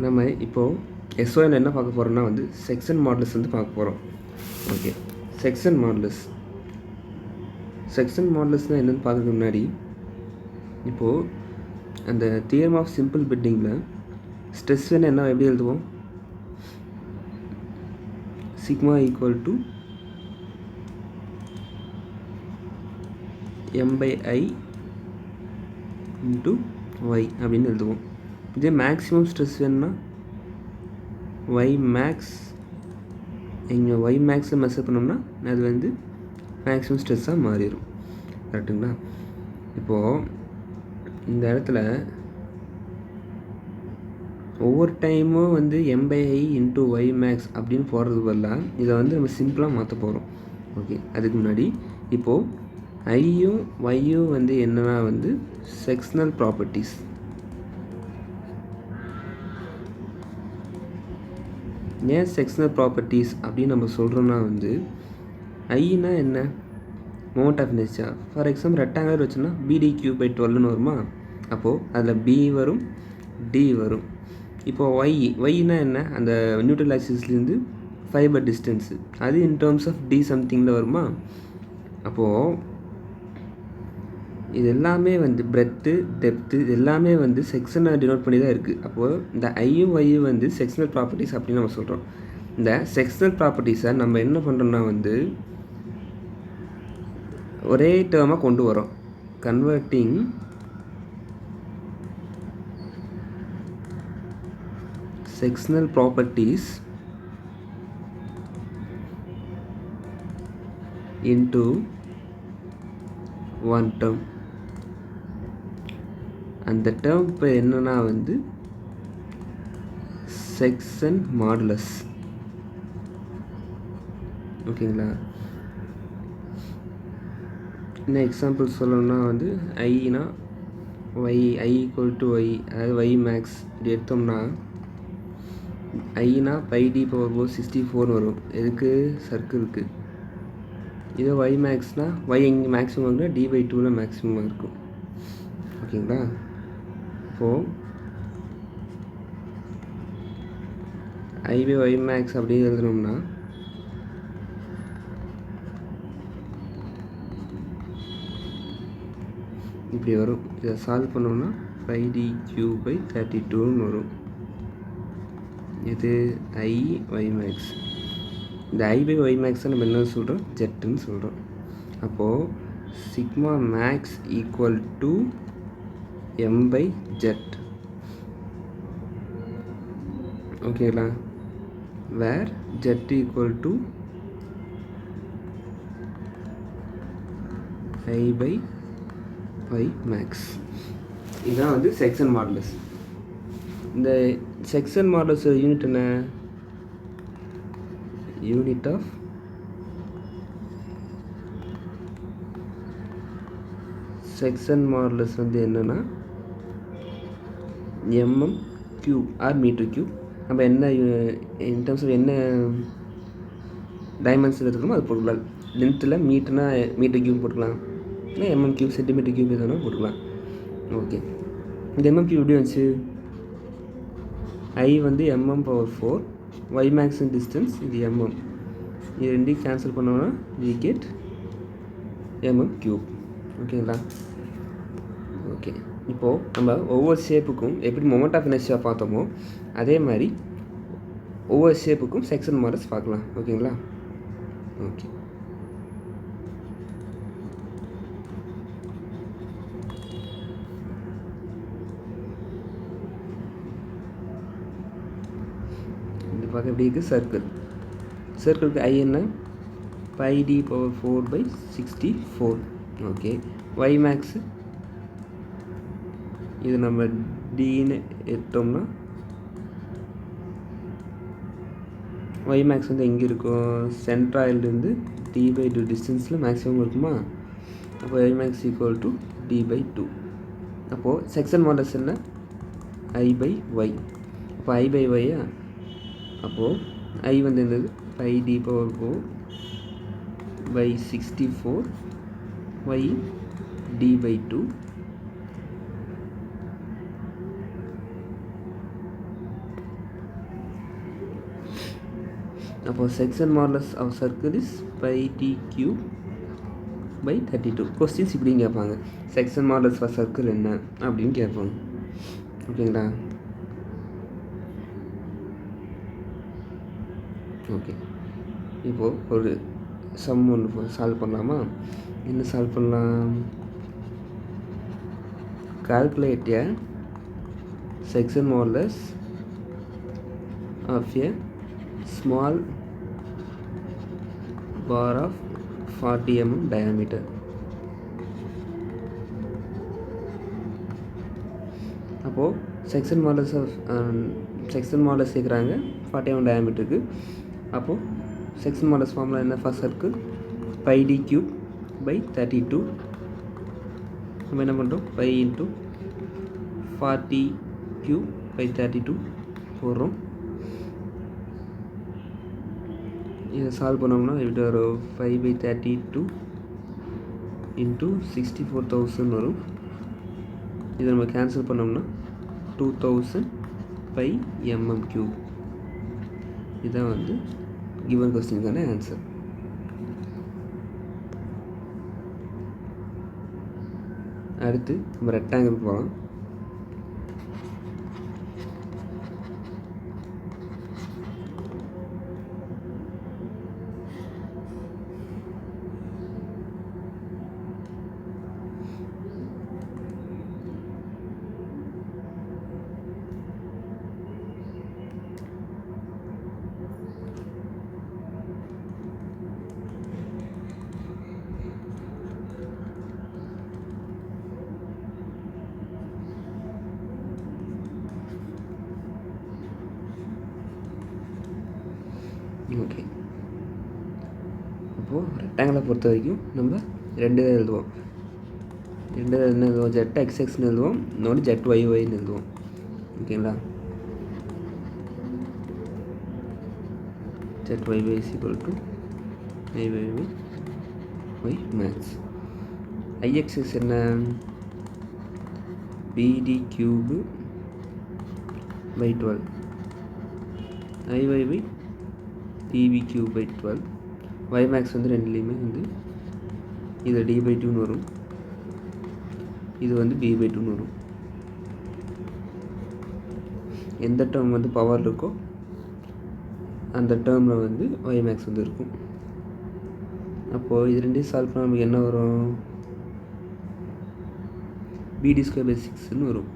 நம்ம இப்போது எஸ்ஓஎன் என்ன பார்க்க போகிறோம்னா வந்து செக்ஷன் மாடுலஸ் வந்து பார்க்க போகிறோம். ஓகே, செக்ஷன் மாடுலஸ்னால் என்னென்னு பார்க்கறதுக்கு முன்னாடி இப்போது அந்த தியரம் ஆஃப் சிம்பிள் பெட்டிங்கில் ஸ்ட்ரெஸ் வேணும் என்ன எப்படி எழுதுவோம்? Sigma equal to m/i into y அப்படின்னு எழுதுவோம். இதே மேக்ஸிமம் ஸ்ட்ரெஸ் வேணும்னா y மேக்ஸ், இங்கே y மேக்ஸில் மெஷர் பண்ணோம்னா அது வந்து மேக்ஸிமம் ஸ்ட்ரெஸ்ஸாக மாறிடும். கரெக்டுங்களா? இப்போது இந்த இடத்துல ஒவ்வொரு டைமும் வந்து m/i இன்ட்டு y மேக்ஸ் அப்படின்னு போடுறது பதிலாக இதை வந்து நம்ம சிம்பிளாக மாற்ற போகிறோம். ஓகே, அதுக்கு முன்னாடி இப்போது ஐயும் ஒய்யும் வந்து என்னன்னா வந்து செக்ஷனல் ப்ராப்பர்ட்டிஸ். ஏன் செக்ஷனல் ப்ராப்பர்ட்டிஸ் அப்படின்னு நம்ம சொல்கிறோன்னா வந்து ஐனா என்ன? Moment of inertia. For example rectangular வச்சோன்னா BdQ/12 வருமா? அப்போது அதில் B வரும், D வரும். இப்போது ஒய்னா என்ன? அந்த நியூட்ரல் ஆக்சிஸ்லேருந்து ஃபைபர் டிஸ்டன்ஸு, அது இன் டேர்ம்ஸ் ஆஃப் D சம்திங்கில் வருமா? அப்போது இது எல்லாமே வந்து பிரெத்து, டெப்த்து, இது எல்லாமே வந்து செக்ஷனை டினோட் பண்ணி தான் இருக்குது. அப்போது இந்த ஐயும் ஒய்யும் வந்து செக்ஷனல் ப்ராப்பர்ட்டிஸ் அப்படின்னு நம்ம சொல்கிறோம். இந்த செக்ஷனல் ப்ராப்பர்ட்டிஸை நம்ம என்ன பண்ணுறோம்னா வந்து ஒரே டேர்மாக கொண்டு வரோம். Converting sectional properties into one term. அந்த term பேர் என்னன்னா வந்து செக்ஷன் மாடுலஸ். ஓகேங்களா? இன்னும் எக்ஸாம்பிள் சொல்லணும்னா வந்து ஐனா y, I equal to y, அதாவது ஒய் மேக்ஸ் இப்படி எடுத்தோம்னா ஐனா πd/4 64 வரும். எதுக்கு? சர்க்கிளுக்கு. இதே ஒய் மேக்ஸ்னால் ஒய் எங்கே மேக்ஸிமம் இருக்குன்னா D/2ல் மேக்ஸிமம் இருக்கும். ஓகேங்களா? இப்போது I/y மேக்ஸ் அப்படியே எழுதணும்னா இப்படி வரும். இதை சால்வ் பண்ணோம்னா πdQ/32ன்னு வரும். இது I/y மேக்ஸ். இந்த I/y மேக்ஸை நம்ம என்ன சொல்கிறோம்? ஜெட்டுன்னு சொல்கிறோம். அப்போது sigma maths equal to m/z. ஓகேங்களா? Where z equal to I/y max. இதுதான் வந்து செக்ஷன் மாடுலஸ். இந்த செக்ஷன் மாடுலஸ் யூனிட் என்ன? யூனிட் ஆஃப் செக்ஷன் மாடுலஸ் வந்து என்னென்னா mm³ ஆர் m3. நம்ம என்ன இன் டர்ம்ஸ் ஆஃப் என்ன டைமென்ஷன் இருக்கணுமோ அது போட்டுக்கலாம். லென்த்தில் மீட்டர்னா m3 போட்டுக்கலாம், இல்லை mm³ cm³ எதுனா போட்டுக்கலாம். ஓகே, இந்த mm³ எப்படி வந்துச்சு? I வந்து mm/4, y மேக்ஸிமம் டிஸ்டன்ஸ் இது mm. இது ரெண்டையும் கேன்சல் பண்ணோம்னா we get mm³. ஓகேங்களா? ஓகே, இப்போது நம்ம ஒவ்வொரு ஷேப்புக்கும் எப்படி மொமெண்ட் ஆஃப் இனர்ஷியா பார்த்தோமோ அதே மாதிரி ஒவ்வொரு ஷேப்புக்கும் செக்ஷன் மாடுலஸ் பார்க்கலாம். ஓகேங்களா? ஓகே, பார்க்க எப்படி இருக்குது? சர்க்கிளுக்கு ஐ என்ன? πd/4/64. ஓகே, ஒய் மேக்ஸு இது நம்ம டின்னு எடுத்தோம்னா ஒய் மேக்ஸ் வந்து எங்கே இருக்கும்? சென்ட்ராயிலேருந்து D/2 டிஸ்டன்ஸில் மேக்ஸிமம் இருக்குமா? அப்போ Y maths equal to D/2. அப்போது செக்ஷன் மாடுலஸ் என்ன? I/y. அப்போ I/yயா? அப்போது I வந்து என்னது? πd/4/64 y D/2 அப்போது section modulus of circle is pi D cube by 32. Questions இப்படின்னு கேட்பாங்க, செக்ஷன் மாடுலஸ் ஃபார் சர்க்கிள் என்ன அப்படின்னு கேட்பாங்க. ஓகேங்களா? ஓகே, இப்போது ஒரு சம் ஒன்று சால்வ் பண்ணலாமா? என்ன சால்வ் பண்ணலாம்? Calculate a section modulus of a small bar of 40 mm diameter. அப்போது செக்ஷன் மாடலஸ் கேட்குறாங்க 40 mm டயாமீட்டருக்கு. அப்போது செக்ஷன் மாடலஸ் ஃபார்முலா என்ன? For circle pi D cube by 32. நம்ம என்ன பண்ணுறோம்? பை இன்ட்டு 40 கியூப் பை 32 போடுறோம். இதை சால்வ் பண்ணோம்னா இப்படி வரும். 5/32 இன்ட்டு 64,000 வரும். இதை நம்ம கேன்சல் பண்ணோம்னா 2000 பை mm கியூப். இதுதான் வந்து கிவன் கொஸ்டினுக்கான ஆன்சர். அடுத்து நம்ம ரெக்டாங்கிள் போகலாம். ஓகே, அப்போது ரெக்டாங்கிளை பொறுத்த வரைக்கும் நம்ம ரெண்டு இதை எழுதுவோம். ரெண்டு என்ன எழுதுவோம்? ஜெட் எக்ஸ்எக்ஸ்னு எழுதுவோம், இன்னொன்று ஜெட் ஒய்ஒய்னு எழுதுவோம். ஓகேங்களா? Z y y is equal to I y y y max. I x s என்ன? B d cube by 12. I y y d b cube by 12. y max வந்து ரெண்டுலேயுமே வந்து இது d/2ன்னு வரும், இது வந்து b/2ன்னு வரும். எந்த டேர்ம் வந்து பவர் இருக்கோ அந்த டேர்மில் வந்து y மேக்ஸ் வந்து இருக்கும். அப்போது இது ரெண்டையும் சால்வ் பண்ணால் நமக்கு என்ன வரும்? bd² பை 6ன்னு வரும்.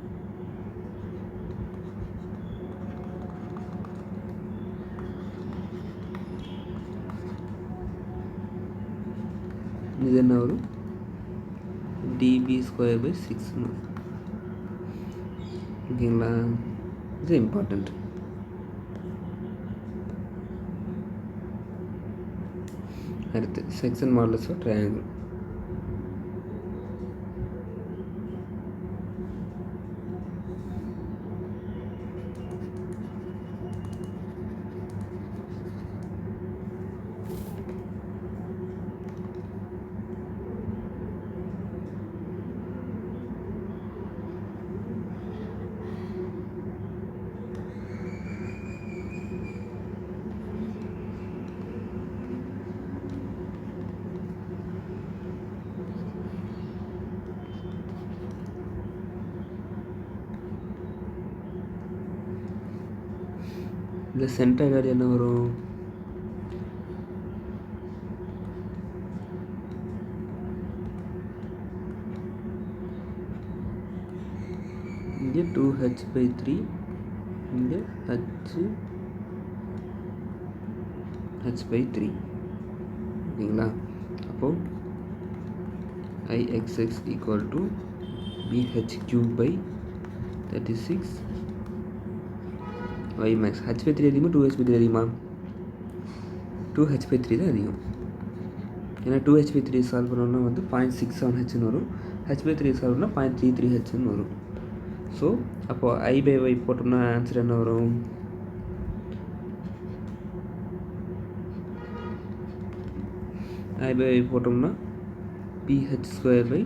இது என்ன வரும்? db² பை 6ன்னு வரும். ஓகேங்களா? இது இம்பார்ட்டண்ட். அடுத்து செக்ஷன் மாடலஸ் ஆஃப் ட்ரையாங்கிள். இந்த சென்டர் என்ன வரும்? இங்கே 2h/3, இங்கே h/3. ஓகேங்களா? அப்போது IXX equal to BH³ by 36 y max. h/3 அதிகமாக 2h/3 அதிகமா? 2h/3 தான் அதிகம். ஏன்னா 2h/3 சால்வ் பண்ணோன்னா வந்து 0.67hன்னு வரும், h/3 சால்வ் பண்ணால் 0.33hன்னு வரும். ஸோ அப்போது I/Y போட்டோம்னா ஆன்சர் என்ன வரும்? I/Y போட்டோம்னா BH² பை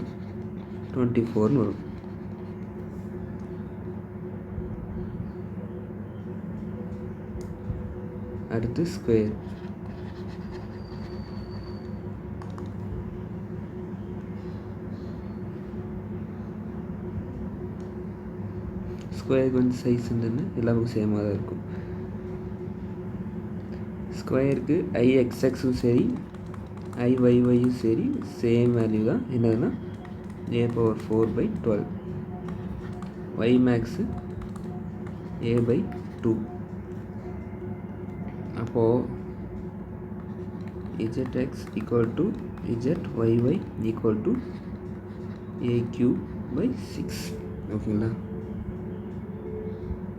24ன்னு வரும். அடுத்து ஸ்கொயர். ஸ்கொயருக்கு வந்து சைஸ் இருந்ததுன்னு எல்லாருக்கும் சேமாக தான் இருக்கும். ஸ்கொயருக்கு ஐஎக்ஸ்எக்ஸும் சரி ஐஒய்ஒயும் சரி சேம் வேல்யூ தான். என்னதுன்னா a/4/12. y maths a/2. அப்போது zx equal to zyy equal to a³/6. ஓகேங்களா?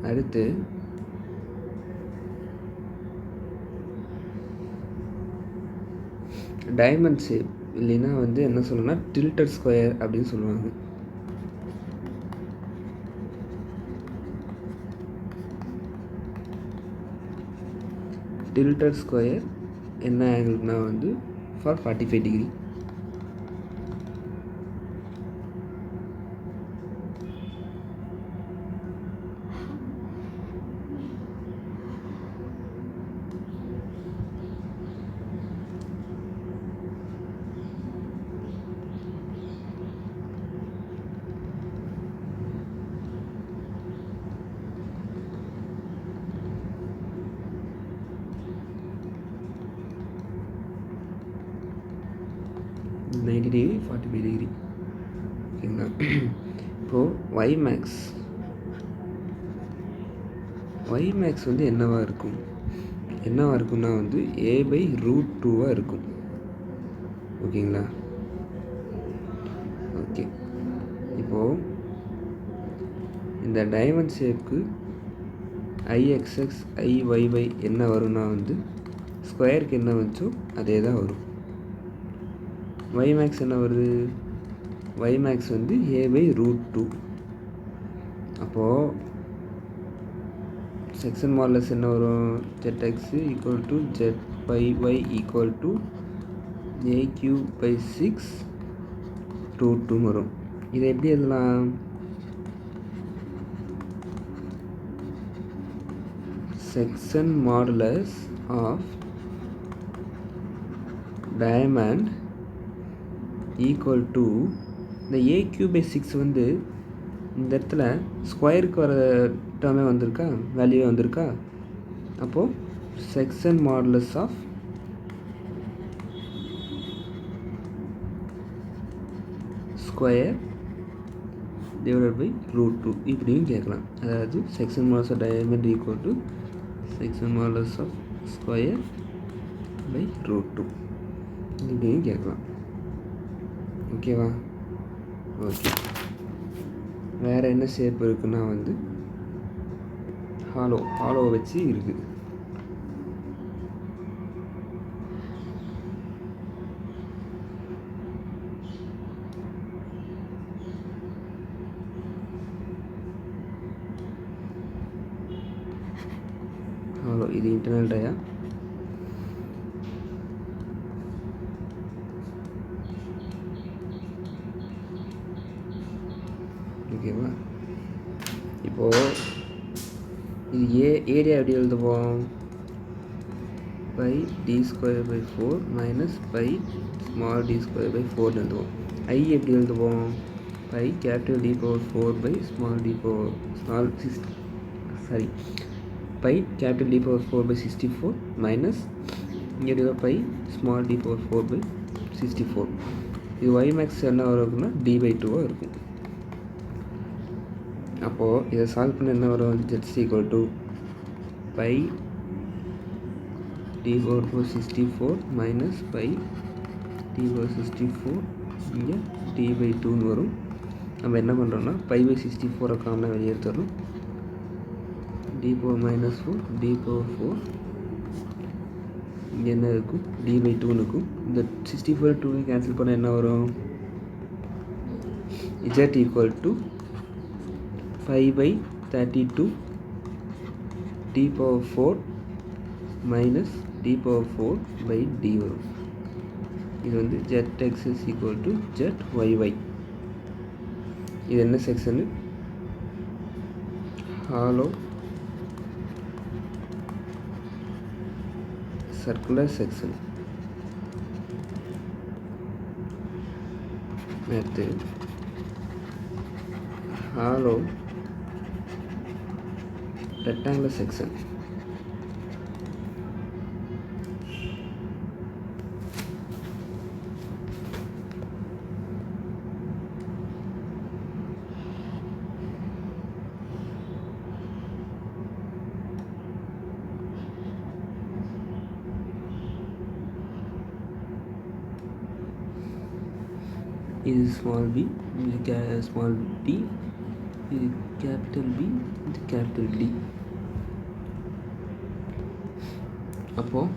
அடுத்து டைமண்ட் ஷேப் இல்லைன்னா வந்து என்ன சொல்லணும்னா டில்டட் ஸ்கொயர் அப்படின்னு சொல்லுவாங்க. டில்டட் ஸ்கொயர் என்ன ஆங்கிள்னா வந்து ஃபார் 45 டிகிரி. Degree 45 degree. ஓகேங்களா? இப்போது y மேக்ஸ் வந்து என்னவாக இருக்கும்னா வந்து a/√2 இருக்கும். ஓகேங்களா? ஓகே. இப்போது இந்த டைமண்ட் ஷேப்புக்கு ஐஎக்ஸ்எக்ஸ் ஐஒய்ஒய் என்ன வரும்னா வந்து ஸ்கொயருக்கு என்ன வந்துச்சோ அதே தான் வரும். y மேக்ஸ் என்ன வருது? y மேக்ஸ் வந்து a/√2. அப்போது செக்ஷன் மாடலஸ் என்ன வரும்? zx equal to zyy equal to a³/6 வரும். இதை எப்படி எழுதலாம்? Section modulus of diamond equal to இந்த a³/6 வந்து இந்த இடத்துல ஸ்கொயருக்கு வர டேர்மே வந்திருக்கா, வேல்யூவே வந்திருக்கா. அப்போது section modulus of square divided by √2 இப்படியும் கேட்கலாம். அதாவது section modulus of diamond equal to section modulus of square by √2 இப்படியும் கேட்கலாம். ஓகேவா? ஓகே. வேறு என்ன ஷேப் இருக்குன்னா வந்து ஹாலோ வச்சு இருக்குது. இது இன்டர்னல் டயா. ஓகேவா? இப்போது இது ஏரியா எப்படி எழுதுவோம்? πd²/4 மைனஸ் small d²/4 எழுதுவோம். ஐ எப்படி எழுதுவோம்? πD4/small πD4/64 மைனஸ் இங்கே small d/4/64. இது y மேக்ஸ் என்ன வரும்னா d/2 இருக்கும். அப்போது இதை சால்வ் பண்ண என்ன வரும்? z equal to πd4/64 minus πd/64 இங்கே d/2 வரும். நம்ம என்ன பண்ணுறோம்னா π/64 காமனாக வெளியே எடுத்துடணும். d4 - 4 d/4 இங்கே என்ன இருக்கும்? d/2 இருக்கும். இந்த 64 2 கேன்சல் பண்ண என்ன வரும்? z equal to 5/32 d/4 minus d/4/d வரும். இது வந்து zx ஈக்குவல் டு zyy. இது என்ன செக்ஷனு? Hollow circular section. அடுத்து ஹாலோ ரெக்டாங்குலர் செக்ஷன். இது ஸ்மால் b, இது ஸ்மால் d, இது கேபிட்டல் B, இது கேபிட்டல் D. அப்போது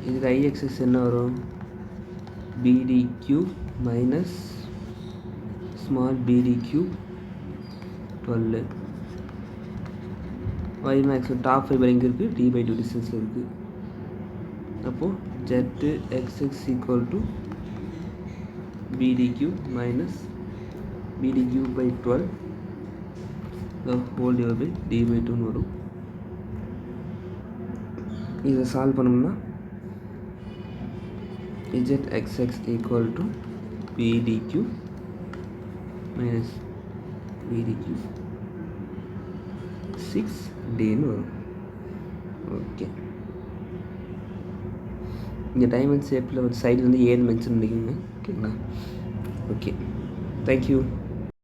இதுக்கு IXS என்ன வரும்? BDQ minus small BDQ 12. Y max top fibre எங்கே இருக்குது? D/2 டிஸ்டன்ஸில் இருக்குது. அப்போது ZXX equal to BDQ minus BDQ by 12 the whole divided by D/2 வரும். இதை சால்வ் பண்ணோம்னா ZXX equal to BDQ minus BDQ 6Dன்னு வரும். ஓகே, இங்கே டைமண்ட் ஷேப்பில் ஒரு சைடு வந்து ஏன்னு மென்ஷன் பண்ணிக்கோங்க. ஓகேங்களா? Okay, thank you.